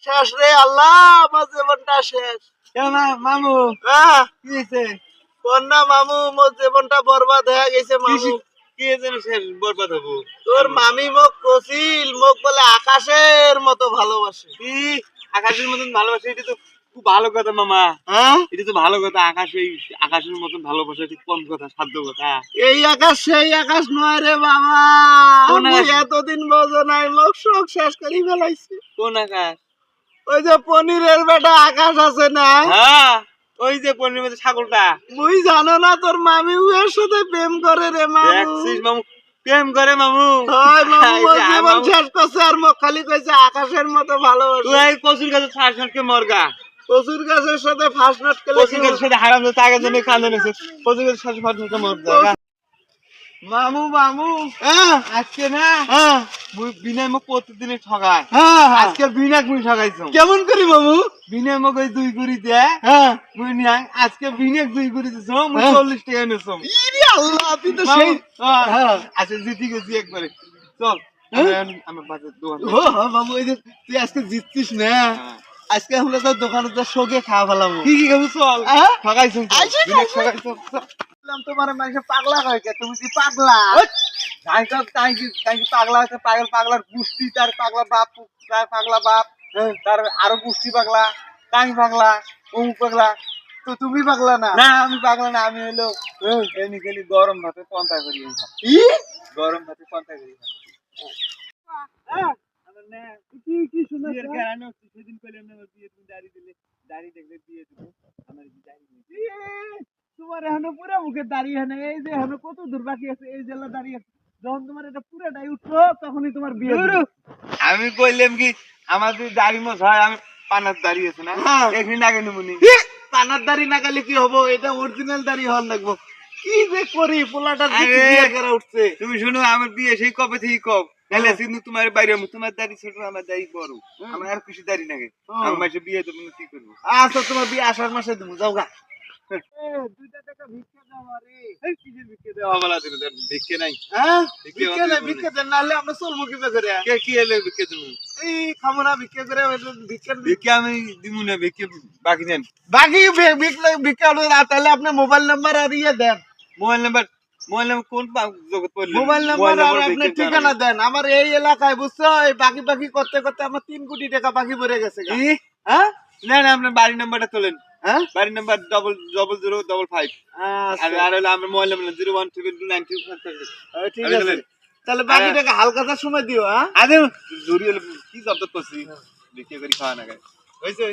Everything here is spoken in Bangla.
শেষ রে আল্লাহ, আমার জীবনটা শেষ। মামু হ্যাঁ, কি হয়েছে? কন্যা মামু, মোর জীবনটা বরবাদ হয়ে গেছে মামু। কি যেন শেষ বরবাদ হবো? তোর মামি মোক কছিল, মোক বলে আকাশের মতো ভালোবাসে। কি আকাশের মতন ভালোবাসা? এটা তো খুব ভালো কথা মামা। হ্যাঁ, এটা তো ভালো কথা। আকাশের মতন ভালোবাসা ঠিক কম কথা, সাধ্য কথা। এই আকাশ সেই আকাশ নয় রে বাবা। কোন মুই আকাশ? এতদিন বোঝো নাই, মোক শোক শেষ করি ফেলাইছি। কোন আকাশ? ওই যে পনিরের বেটা আকাশ আছে না, হ্যাঁ, ওই যে পনির মধ্যে ছাগলটা। মুই জানো না তোর মামি উয়ের সাথে প্রেম করে রে মামু। দেখছিস মামু প্রেম করে মামু? হয় মামু, এই মোর যে জীবন মামু, শেষ করছে আর মোক খালি কইছে আকাশের মতো ভালোবাসে। তুই এই কচুর গাছে ছাড়ছকে মরগা। কচুর গাছের সাথে ফাঁস নাট খেলে কচুর গাছের সাথে হারাম তো তাকে জন্য কান্দে নেছে। কচুর গাছের সাথে ফাঁসকে মরগা। মামু মামু, আজকে না মুই বিনয় মোক প্রতিদিনই ঠগায়। আজকে বিনয় মুই ঠগাইছো। কেমন করি মামু? বিনয় মোক ওই 2 গুড়ি দে, মুই নিয়া আজকে বিনয় 2 গুড়ি দিছ, মুই 40 টাকা নেছো। ইরে আল্লাহ, তুই তো মামু, সেই। আচ্ছা জিতি গেছি একবারে। চল আমার বাজার দোকান। মামু, এই যে তুই আজকে জিতছিস না, আজকে আমরা তো দোকানে তো শোকে খাওয়া ফেলাম। কি কি খাবো? চল ঠগাইছো, আইসে বিনয় খাইছে। ঠগাইছো। তোমার মানুষ পাগলা হয় কে? তুমি কি পাগলা? তাই কি পাগলা আছে? পাগলার গোষ্ঠী, তার পাগলা বাপ, তার পাগলা বাপ, তার আরো গোষ্ঠী পাগলা, তাই পাগলা, অমুক পাগলা। তো তুমি পাগলা না? না আমি পাগলা না, আমি হলো এমনি গেলি গরম ভাতে পন্থা করি। কি গরম ভাতে পন্থা করি। কি শুনে? সেদিন কইলাম না আমার বিয়ে, তুমি দাড়ি দিলে, দাড়ি দেখলে বিয়ে দেবো। আমার কি দাড়ি নেই? তোমার এখনো পুরো মুখে দাঁড়িয়ে না, এই যে এখনো কত দূর বাকি আছে, এই জেলা দাঁড়িয়ে আছে। যখন তোমার এটা পুরোটাই উঠলো তখনই তোমার বিয়ে ধুরু, দিবো। আমি কইলাম কি আমার যদি দাড়ি মোছ হয়, আমি পানার দাড়ি আছে না, এখানে আগে নেবনি। পানার দাড়ি না গেলে কি হবো? এটা অরিজিনাল দাড়ি হওয়ার লাগবো। কি যে করি, পোলাটার যে কি আরে, বিয়ে করা উঠছে। তুমি শুনো, আমার বিয়ে সেই কবে থেকে কব তাহলে কিন্তু তোমার বাইরে তোমার দাড়ি ছোট, আমার দাড়ি বড়, আমার আর কিছু দাড়ি নাগে। আমার মাসে বিয়ে দেবো না, কি করবো? আচ্ছা, তোমার বিয়ে আষাঢ় মাসে দেবো, যাও গা। 2 টাকা ভিক্ষা দাও রে। এই কি যে ভিক্ষে দেওয়া বলা দিল, ভিক্ষে নাই। হ্যাঁ, ভিক্ষা ভিক্ষা আমাদের দেন, ভিক্ষা দেন, নাহলে আমরা চলবো কি করে? কে কি এলে ভিক্ষে তুমি? এই খাবো না ভিক্ষা করে, ভিক্ষা ভিক্ষে আমি দিব না, ভিক্ষে বাকি নেন। বাকি ভিক্ষা হলো না, তাহলে আপনার মোবাইল নাম্বার আর ইয়ে দেন। মোবাইল নাম্বার কোন জগৎ পড়লেন? মোবাইল নাম্বার আর আপনার ভিক্ষে ঠিকানা দেন। আমার এই এলাকায় বুঝছো, এই বাকি বাকি করতে করতে আমার 3 কোটি টাকা বাকি পড়ে গেছে গা। কি? হ্যাঁ, না না, আপনার বাড়ির নাম্বারটা তোলেন। হ্যাঁ, বাড়ির নাম্বার 0005। আর আচ্ছা, আর হলো আমার মোবাইল নাম্বার 0172925। ঠিক আছে। তাহলে বাকি টাকা হালকাতার সময় দিও। হ্যাঁ, আরে জরুরি হলো কি জব্দ করছি, ভিক্ষে করি খাওয়া না গায়ে হয়েছে।